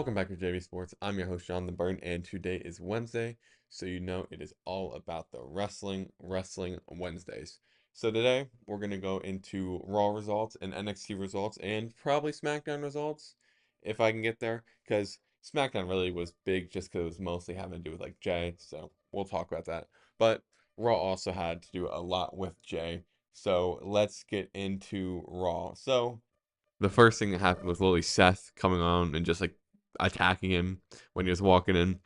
Welcome back to JV Sports. I'm your host, John the Burn, and today is Wednesday, so you know it is all about the wrestling Wednesdays. So today we're gonna go into Raw results and NXT results and probably SmackDown results if I can get there, because SmackDown really was big just because it was mostly having to do with like Jay, so we'll talk about that. But Raw also had to do a lot with Jay, so let's get into Raw. So the first thing that happened was literally Seth coming on and just like attacking him when he was walking in.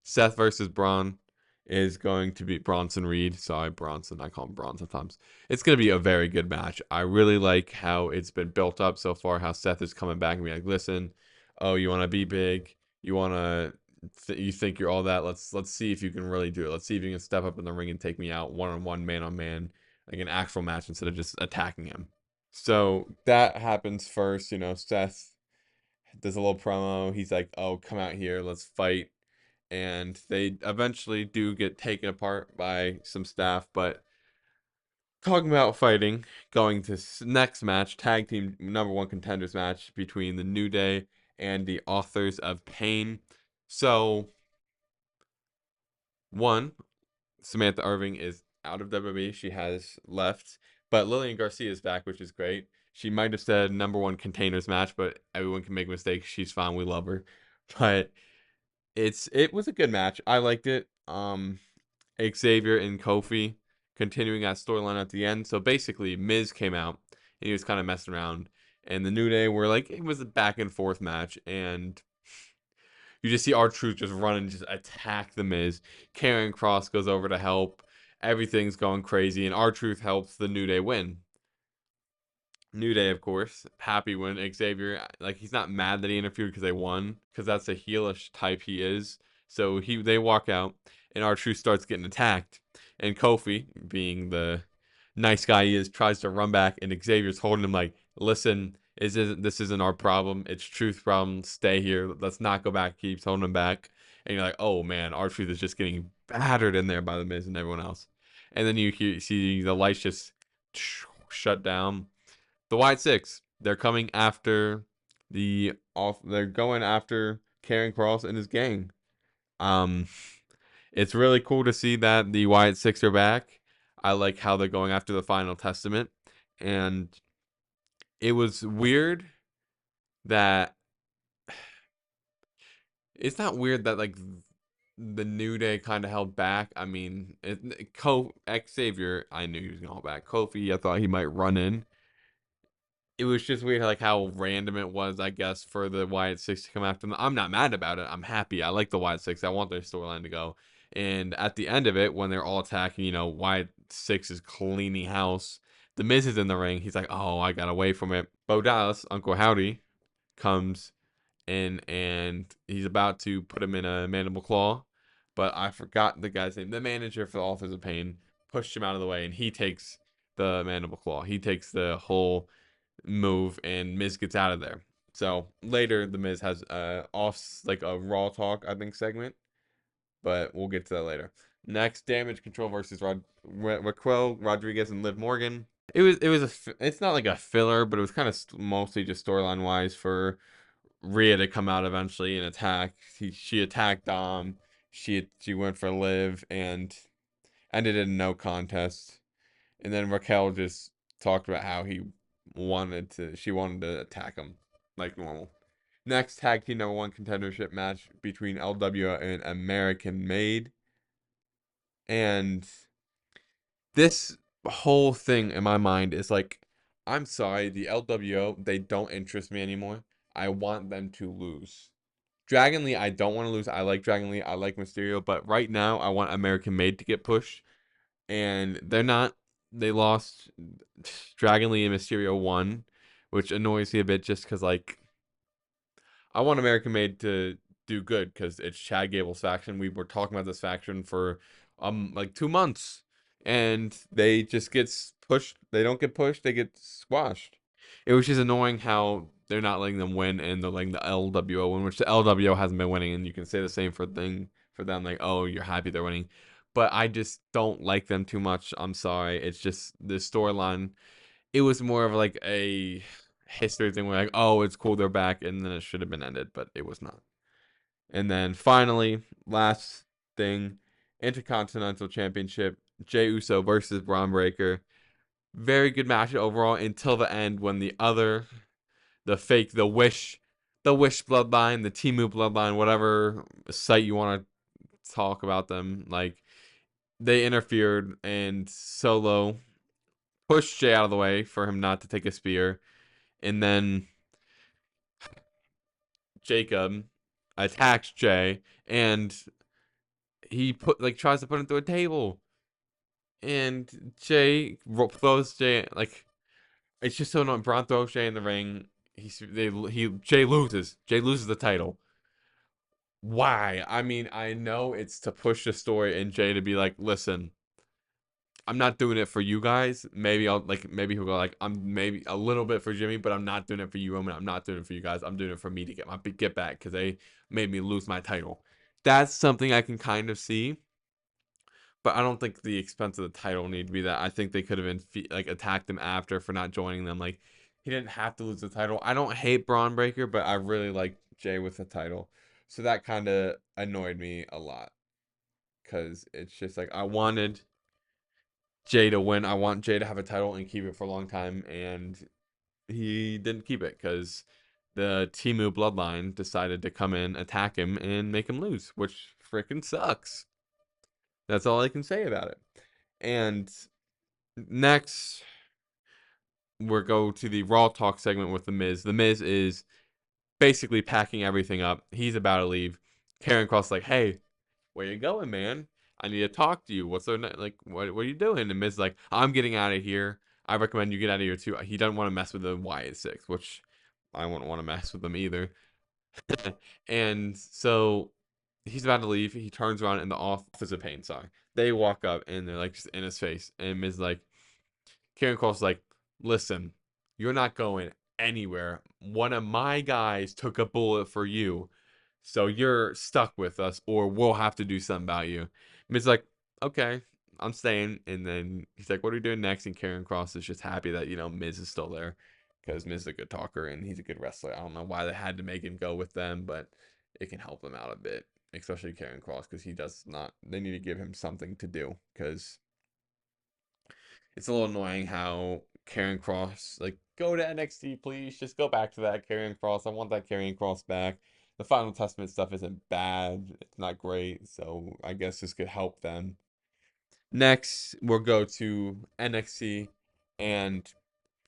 Seth versus Braun is going to be Bronson Reed. Sorry, Bronson. I call him Braun sometimes. It's going to be a very good match. I really like how it's been built up so far, how Seth is coming back and be like, listen, oh, you want to be big? You want to. You think you're all that? Let's see if you can really do it. Let's see if you can step up in the ring and take me out one on one, man on man, like an actual match instead of just attacking him. So that happens first, Seth does a little promo. He's like, "Oh, come out here, let's fight." And they eventually do get taken apart by some staff, but talking about fighting, going to next match, tag team number one contenders match between the New Day and the Authors of Pain. So, one, Samantha Irving is out of WWE. She has left. But Lillian Garcia is back, which is great. She might have said number one containers match, but everyone can make mistakes. She's fine. We love her. But it was a good match. I liked it. Xavier and Kofi continuing that storyline at the end. So basically, Miz came out and he was kind of messing around. And the New Day were like, it was a back and forth match. And you just see R-Truth just run and just attack the Miz. Karrion Kross goes over to help. Everything's going crazy, and R-Truth helps the New Day win. New Day, of course, happy when Xavier, like, he's not mad that he interfered because they won, because that's the heelish type he is. So they walk out, and R-Truth starts getting attacked. And Kofi, being the nice guy he is, tries to run back, and Xavier's holding him like, listen, this isn't our problem. It's Truth's problem. Stay here. Let's not go back. Keeps holding him back. And you're like, oh man, R-Truth is just getting battered in there by the Miz and everyone else. And then see the lights just shut down. The White Six, they're coming after they're going after Karrion Kross and his gang. Um, it's really cool to see that the White Six are back. I like how they're going after the Final Testament, and it was weird that it's not weird that like the New Day kind of held back. I mean, Xavier, I knew he was gonna hold back. Kofi, I thought he might run in. It was just weird, like how random it was, I guess, for the Wyatt Six to come after them. I'm not mad about it. I'm happy. I like the Wyatt Six. I want their storyline to go. And at the end of it, when they're all attacking, Wyatt Six is cleaning house. The Miz is in the ring. He's like, "Oh, I got away from it." Bo Dallas, Uncle Howdy, comes in and he's about to put him in a mandible claw, but I forgot the guy's name. The manager for the Authors of Pain pushed him out of the way, and he takes the mandible claw. He takes the whole move, and Miz gets out of there. So later, the Miz has like a Raw Talk, I think, segment, but we'll get to that later. Next, Damage Control versus Raquel Rodriguez and Liv Morgan. It's not like a filler, but it was kind of mostly just storyline wise for Rhea to come out eventually and attack. She attacked Dom. She went for Liv and ended in no contest. And then Raquel just talked about how she wanted to attack him like normal. Next, tag team number one contendership match between LWO and American Made. And this whole thing in my mind is like, I'm sorry, the LWO, they don't interest me anymore. I want them to lose. Dragon Lee, I don't want to lose. I like Dragon Lee. I like Mysterio. But right now, I want American Made to get pushed. And they're not. They lost. Dragon Lee and Mysterio won, which annoys me a bit just because, like, I want American Made to do good because it's Chad Gable's faction. We were talking about this faction for like 2 months, and they just get pushed. They don't get pushed. They get squashed. It was just annoying how they're not letting them win, and they're letting the LWO win, which the LWO hasn't been winning, and you can say the same for them. Like, oh, you're happy they're winning, but I just don't like them too much. I'm sorry. It's just the storyline. It was more of like a history thing where like, oh, it's cool they're back, and then it should have been ended, but it was not. And then finally, last thing, Intercontinental Championship, Jey Uso versus Braun Breaker. Very good match overall until the end when the fake, the Wish Bloodline, the Temu Bloodline, whatever site you want to talk about them, like they interfered and Solo pushed Jay out of the way for him not to take a spear, and then Jacob attacks Jay and he tries to put him through a table, and throws Jay like it's just so annoying. Braun throws Jay in the ring. Jay loses. Jay loses the title. Why? I mean, I know it's to push the story and Jay to be like, listen, I'm not doing it for you guys. Maybe he'll go like, I'm maybe a little bit for Jimmy, but I'm not doing it for you, Roman. I'm not doing it for you guys. I'm doing it for me to get back because they made me lose my title. That's something I can kind of see, but I don't think the expense of the title need to be that. I think they could have attacked him after for not joining them. Like he didn't have to lose the title. I don't hate Braun Breaker, but I really like Jay with the title, so that kind of annoyed me a lot because it's just like I wanted Jay to win. I want Jay to have a title and keep it for a long time, and he didn't keep it because the Temu Bloodline decided to come in, attack him, and make him lose, which freaking sucks. That's all I can say about it. And next, we'll go to the Raw Talk segment with The Miz. The Miz is basically packing everything up. He's about to leave. Karen Cross like, hey, where you going, man? I need to talk to you. What's the like? What are you doing? And Miz is like, I'm getting out of here. I recommend you get out of here too. He doesn't want to mess with the Wyatt 6, which I wouldn't want to mess with them either. And so he's about to leave. He turns around in the Office of Pain song. They walk up and they're like just in his face. And Miz like, Karen Cross like, listen, you're not going anywhere. One of my guys took a bullet for you. So you're stuck with us, or we'll have to do something about you. Miz like, okay, I'm staying. And then he's like, what are we doing next? And Karen Cross is just happy that, Miz is still there because Miz is a good talker and he's a good wrestler. I don't know why they had to make him go with them, but it can help them out a bit, especially Karen Cross because he does not, they need to give him something to do because it's a little annoying how Karen Cross, like, go to NXT, please. Just go back to that Karen Cross. I want that Karen Cross back. The Final Testament stuff isn't bad. It's not great. So I guess this could help them. Next, we'll go to NXT. And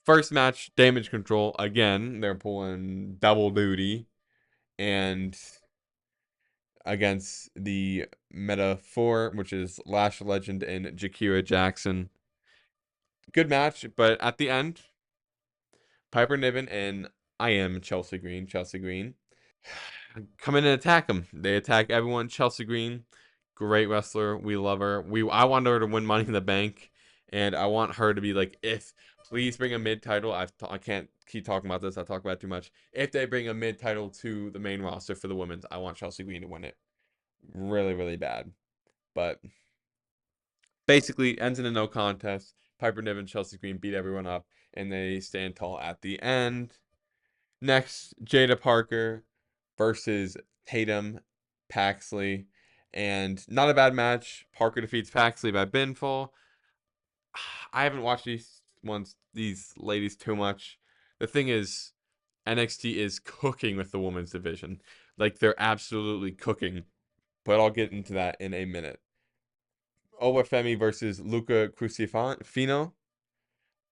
first match, Damage Control. Again, they're pulling double duty. And against the Meta 4, which is Lash Legend and Jakira Jackson. Good match, but at the end, Piper Niven and I am Chelsea Green, come in and attack him. They attack everyone. Chelsea Green, great wrestler. We love her. I want her to win Money in the Bank, and I want her to be like, if please bring a mid title. I can't keep talking about this. I talk about it too much. If they bring a mid title to the main roster for the women's, I want Chelsea Green to win it. Really, really bad. But basically, ends in a no contest. Piper Niven, Chelsea Green beat everyone up, and they stand tall at the end. Next, Jada Parker versus Tatum Paxley. And not a bad match. Parker defeats Paxley by pinfall. I haven't watched these ladies too much. The thing is, NXT is cooking with the women's division. Like they're absolutely cooking. But I'll get into that in a minute. Oba Femi versus Luca Crucifino.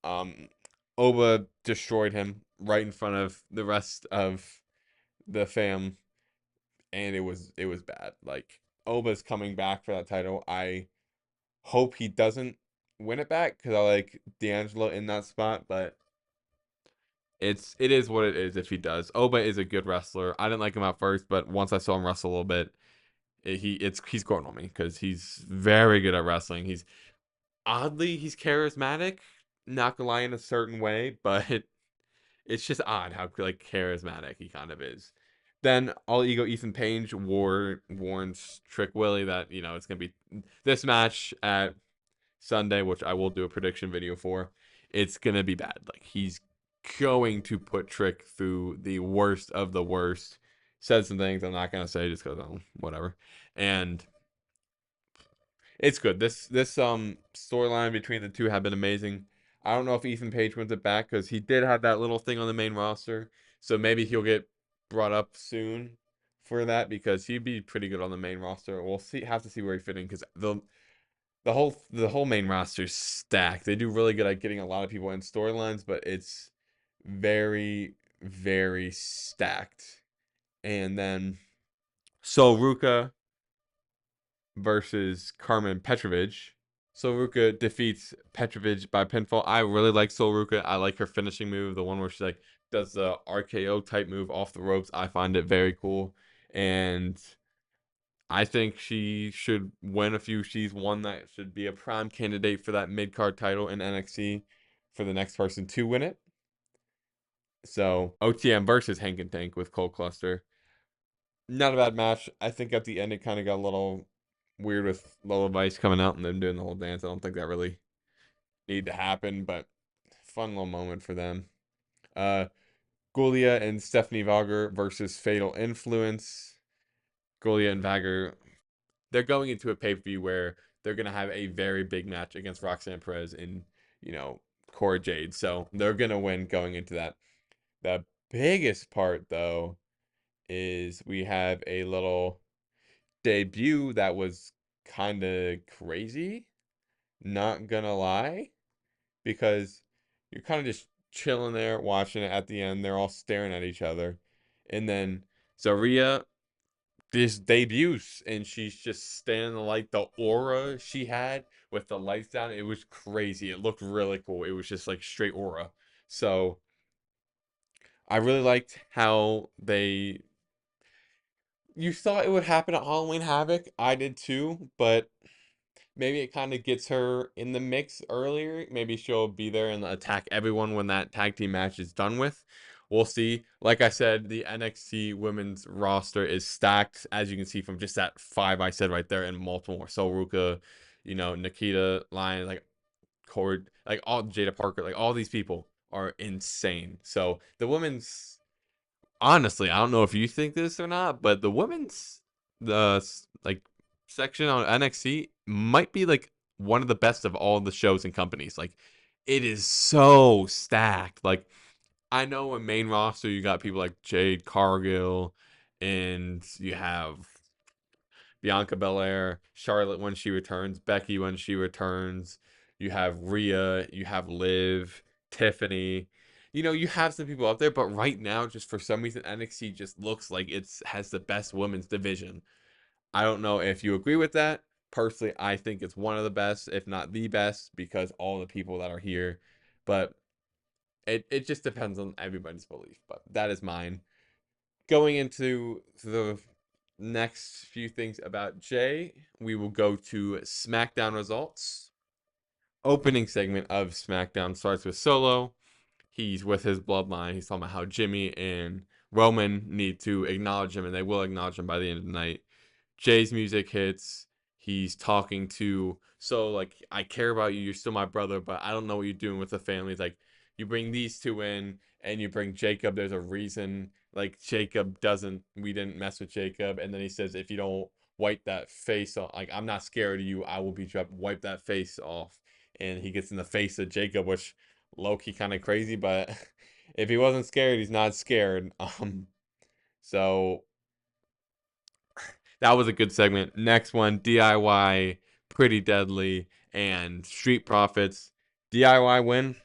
Um, Oba destroyed him right in front of the rest of the fam, and it was bad. Like Oba's coming back for that title. I hope he doesn't win it back because I like D'Angelo in that spot, but it is what it is if he does. Oba is a good wrestler. I didn't like him at first, but once I saw him wrestle a little bit, he's growing on me because he's very good at wrestling. He's charismatic, not gonna lie in a certain way, but it's just odd how like charismatic he kind of is. Then All Ego Ethan Page warns Trick Willie that it's gonna be this match at Sunday, which I will do a prediction video for. It's gonna be bad. Like he's going to put Trick through the worst of the worst. said some things I'm not gonna say just because whatever. And it's good. This storyline between the two have been amazing. I don't know if Ethan Page wins it back because he did have that little thing on the main roster, so maybe he'll get brought up soon for that because he'd be pretty good on the main roster. We'll see. Have to see where he fit in because the whole main roster's stacked. They do really good at getting a lot of people in storylines, but it's very very stacked. And then Sol Ruka versus Carmen Petrovich. Sol Ruka defeats Petrovich by pinfall. I really like Sol Ruka. I like her finishing move, the one where she like does the RKO type move off the ropes. I find it very cool, and I think she should win a few. She's one that should be a prime candidate for that mid card title in NXT for the next person to win it. So OTM versus Hank and Tank with Cole Cluster. Not a bad match. I think at the end it kind of got a little weird with Lola Vice coming out and them doing the whole dance. I don't think that really needed to happen, but fun little moment for them. Uh, Gulia and Stephanie Vauger versus Fatal Influence. Gulia and Vauger, they're going into a pay-per-view where they're going to have a very big match against Roxanne Perez and, Cora Jade. So they're going to win going into that. The biggest part, though, is we have a little debut that was kind of crazy, not gonna lie, because you're kind of just chilling there watching it at the end. They're all staring at each other. And then Zaria just debuts and she's just standing like the aura she had with the lights down. It was crazy. It looked really cool. It was just like straight aura. So I really liked how you thought it would happen at Halloween Havoc. I did too, but maybe it kind of gets her in the mix earlier. Maybe she'll be there and attack everyone when that tag team match is done with. We'll see. Like I said, the NXT women's roster is stacked, as you can see from just that five I said right there, and multiple more. So Ruka, Nikita, Lion, like Cord, like all Jada Parker, like all these people are insane. So the women's honestly, I don't know if you think this or not, but the women's the like section on NXT might be like one of the best of all the shows and companies. Like it is so stacked. Like I know in main roster you got people like Jade Cargill and you have Bianca Belair, Charlotte when she returns, Becky when she returns. You have Rhea, you have Liv, Tiffany. You have some people up there, but right now, just for some reason, NXT just looks like it's has the best women's division. I don't know if you agree with that. Personally, I think it's one of the best, if not the best, because all the people that are here. But it just depends on everybody's belief. But that is mine. Going into the next few things about Jay, we will go to SmackDown results. Opening segment of SmackDown starts with Solo. He's with his bloodline. He's talking about how Jimmy and Roman need to acknowledge him, and they will acknowledge him by the end of the night. Jay's music hits. He's talking to like I care about you. You're still my brother, but I don't know what you're doing with the family. It's like you bring these two in, and you bring Jacob. There's a reason. Like Jacob doesn't. We didn't mess with Jacob, and then he says, if you don't wipe that face off, like I'm not scared of you. I will beat you up. Wipe that face off, and he gets in the face of Jacob, which low key kind of crazy, but if he wasn't scared, he's not scared. So that was a good segment. Next one, DIY, Pretty Deadly, and Street Profits. DIY win.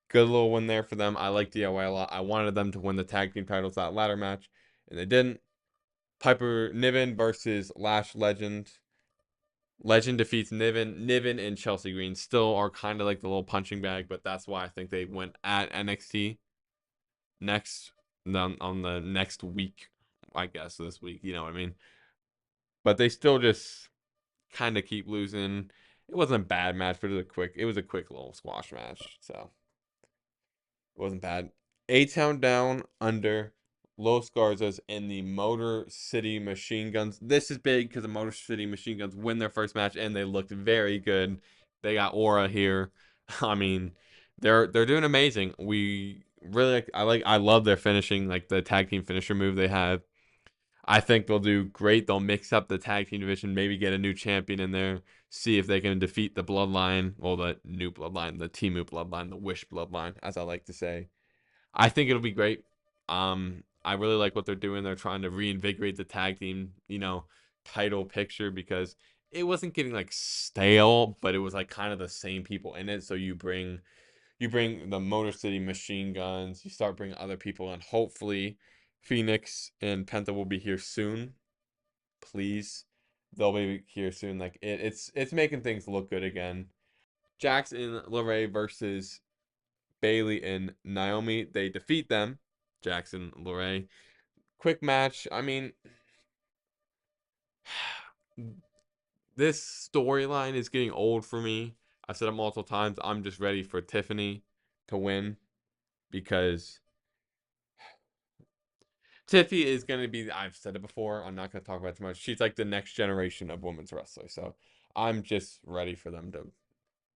Good little win there for them. I like DIY a lot. I wanted them to win the tag team titles that ladder match, and they didn't. Piper Niven versus Lash Legend. Legend defeats Niven. Niven and Chelsea Green still are kind of like the little punching bag, but that's why I think they went at NXT next on the next week, I guess this week. You know what I mean? But they still just kind of keep losing. It wasn't a bad match, but it was a quick little squash match, so it wasn't bad. A-Town Down Under, Los Garzas, and the Motor City Machine Guns. This is big because the Motor City Machine Guns win their first match, and they looked very good. They got aura here. I mean, they're doing amazing. We really I love their finishing, like the tag team finisher move they have. I think they'll do great. They'll mix up the tag team division, maybe get a new champion in there, see if they can defeat the Bloodline, well, the new Bloodline, the Temu Bloodline, the Wish Bloodline, as I like to say. I think it'll be great. I really like what they're doing. They're trying to reinvigorate the tag team, title picture because it wasn't getting like stale, but it was like kind of the same people in it. So you bring the Motor City Machine Guns, you start bringing other people in. Hopefully, Phoenix and Penta will be here soon. Please, they'll be here soon. Like it's making things look good again. Jax and LeRae versus Bailey and Naomi. They defeat them. Jackson, LeRae. Quick match. I mean, this storyline is getting old for me. I've said it multiple times. I'm just ready for Tiffany to win because Tiffy is going to be, I've said it before. I'm not going to talk about it too much. She's like the next generation of women's wrestlers. So I'm just ready for them to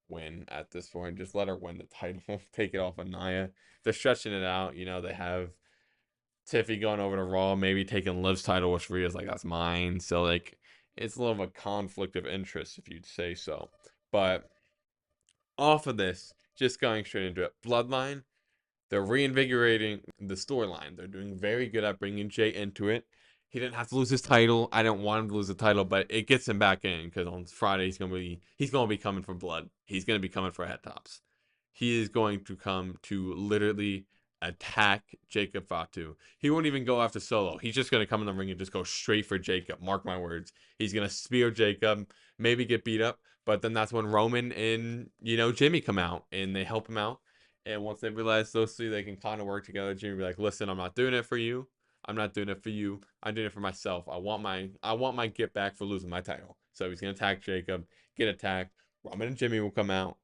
win at this point. Just let her win the title. Take it off of Nia. They're stretching it out. They have Tiffy going over to Raw, maybe taking Liv's title, which Rhea's like, that's mine. So, like, it's a little of a conflict of interest, if you'd say so. But off of this, just going straight into it, Bloodline, they're reinvigorating the storyline. They're doing very good at bringing Jay into it. He didn't have to lose his title. I didn't want him to lose the title, but it gets him back in because on Friday he's gonna be coming for blood. He's gonna be coming for head tops. He is going to come to literally attack Jacob Fatu. He won't even go after Solo. He's just gonna come in the ring and just go straight for Jacob. Mark my words. He's gonna spear Jacob, maybe get beat up, but then that's when Roman and Jimmy come out and they help him out. And once they realize those three, they can kind of work together. Jimmy be like, "Listen, I'm not doing it for you. I'm not doing it for you. I'm doing it for myself. I want my get back for losing my title." So he's gonna attack Jacob, get attacked. Roman and Jimmy will come out,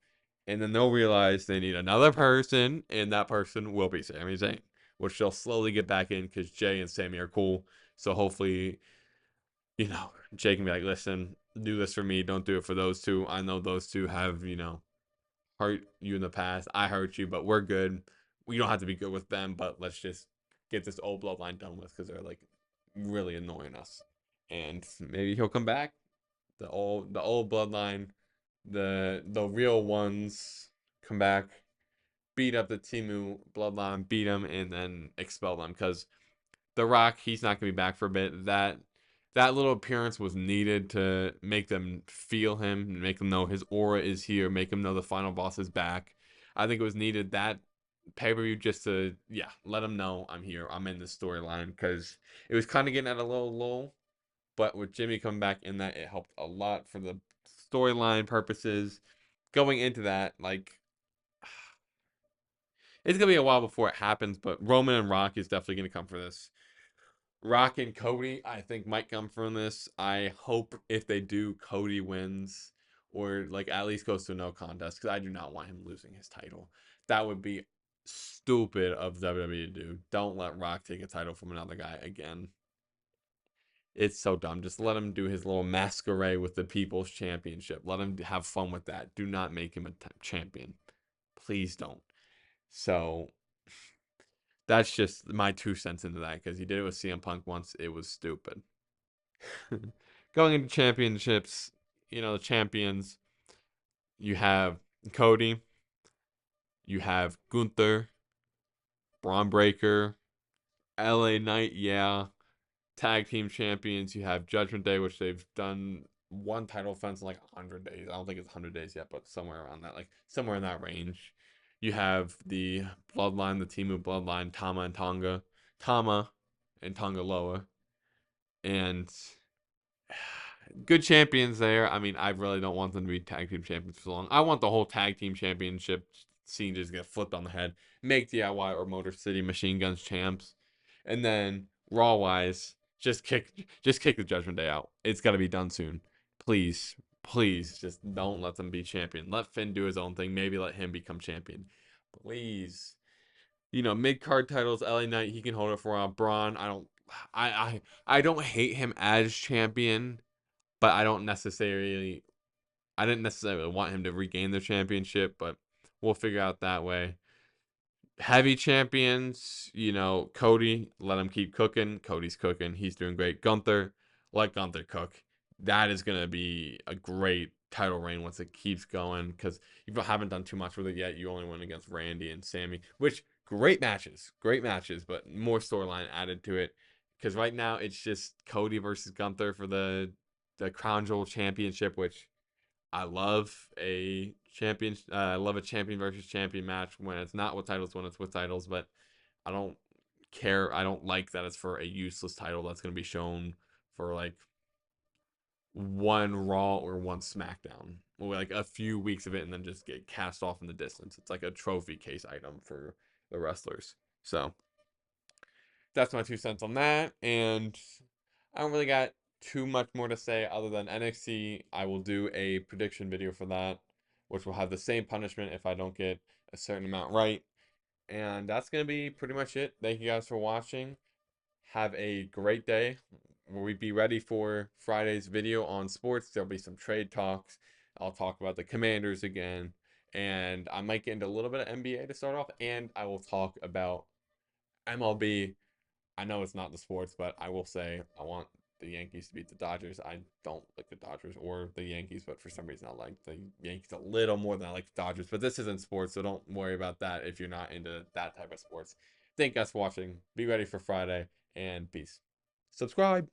and then they'll realize they need another person, and that person will be Sami Zayn, which they'll slowly get back in because Jay and Sami are cool. So hopefully, Jay can be like, "Listen, do this for me. Don't do it for those two. I know those two have hurt you in the past. I hurt you, but we're good. We don't have to be good with them, but let's just get this old bloodline done with because they're like really annoying us." And maybe he'll come back. The old bloodline, the real ones come back, beat up the Timu bloodline, beat them, and then expel them because the Rock, he's not gonna be back for a bit. That little appearance was needed to make them feel him, make them know his aura is here, make them know the final boss is back. I think it was needed that pay-per-view just to let them know I'm here, I'm in this storyline because it was kind of getting at a little low, but with Jimmy coming back in that, it helped a lot for the storyline purposes. Going into that, like it's gonna be a while before it happens, but Roman and Rock is definitely gonna come for this. Rock and Cody, I think, might come from this. I hope if they do, Cody wins or like at least goes to a no contest because I do not want him losing his title. That would be stupid of WWE to do. Don't let Rock take a title from another guy again. It's so dumb. Just let him do his little masquerade with the People's Championship. Let him have fun with that. Do not make him a champion. Please don't. So that's just my 2 cents into that because he did it with CM Punk once. It was stupid. Going into championships, the champions, you have Cody, you have Gunther, Braun Breaker, LA Knight, yeah. Tag team champions, you have Judgment Day, which they've done one title defense in like 100 days. I don't think it's 100 days yet, but somewhere around that, like somewhere in that range. You have the Bloodline, the Temu Bloodline, Tama and Tonga Loa. And good champions there. I mean, I really don't want them to be tag team champions for long. I want the whole tag team championship scene just get flipped on the head. Make DIY or Motor City Machine Guns champs, and then Raw wise, just kick the Judgment Day out. It's got to be done soon. Please, please, just don't let them be champion. Let Finn do his own thing. Maybe let him become champion. Please. Mid card titles. LA Knight, he can hold it for Braun. I don't hate him as champion, but I didn't necessarily want him to regain the championship, but we'll figure out that way. Heavy champions, Cody, let him keep cooking. Cody's cooking. He's doing great. Gunther, let Gunther cook. That is going to be a great title reign once it keeps going because you haven't done too much with it yet. You only went against Randy and Sammy, which great matches, but more storyline added to it because right now it's just Cody versus Gunther for the Crown Jewel Championship, which I love a champion. I love a champion versus champion match when it's not with titles, when it's with titles. But I don't care. I don't like that it's for a useless title that's going to be shown for like one Raw or one SmackDown, or like a few weeks of it, and then just get cast off in the distance. It's like a trophy case item for the wrestlers. So that's my 2 cents on that. And I don't really got too much more to say other than NXT. I will do a prediction video for that, which will have the same punishment if I don't get a certain amount right. And that's going to be pretty much it. Thank you guys for watching. Have a great day. We'll be ready for Friday's video on sports. There'll be some trade talks. I'll talk about the Commanders again. And I might get into a little bit of NBA to start off. And I will talk about MLB. I know it's not the sports, but I will say I want the Yankees to beat the Dodgers. I don't like the Dodgers or the Yankees, but for some reason I like the Yankees a little more than I like the Dodgers. But this isn't sports, so don't worry about that if you're not into that type of sports. Thank you guys for watching. Be ready for Friday, and peace. Subscribe.